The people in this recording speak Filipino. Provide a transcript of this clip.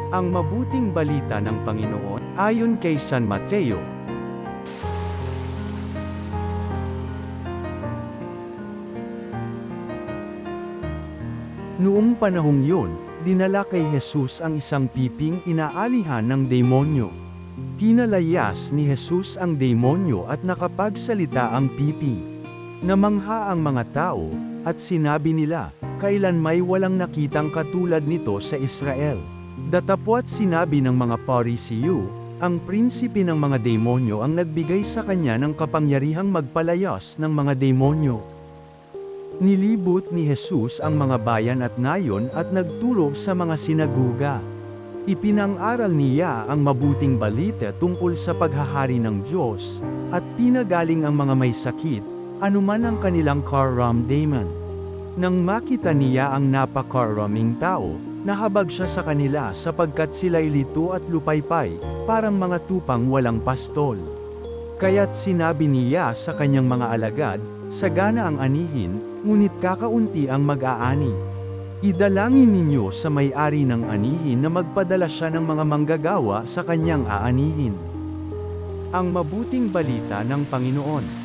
Ang mabuting balita ng Panginoon, ayon kay San Mateo. Noong panahong yun, dinala kay Jesus ang isang piping inaalihan ng demonyo. Pinalayas ni Jesus ang demonyo at nakapagsalita ang piping. Namangha ang mga tao, at sinabi nila, kailan may walang nakitang katulad nito sa Israel. Datapwat sinabi ng mga Parisiyo, ang prinsipe ng mga demonyo ang nagbigay sa kanya ng kapangyarihang magpalayas ng mga demonyo. Nilibot ni Jesus ang mga bayan at nayon at nagturo sa mga sinaguga. Ipinang-aral niya ang mabuting balita tungkol sa paghahari ng Diyos, at pinagaling ang mga may sakit, anuman ang kanilang karamdaman. Nang makita niya ang napakaraming tao, nahabag siya sa kanila sapagkat sila'y lito at lupaypay, parang mga tupang walang pastol. Kaya't sinabi niya sa kanyang mga alagad, sagana ang anihin, ngunit kakaunti ang mag-aani. Idalangin ninyo sa may-ari ng anihin na magpadala siya ng mga manggagawa sa kanyang aanihin. Ang mabuting balita ng Panginoon.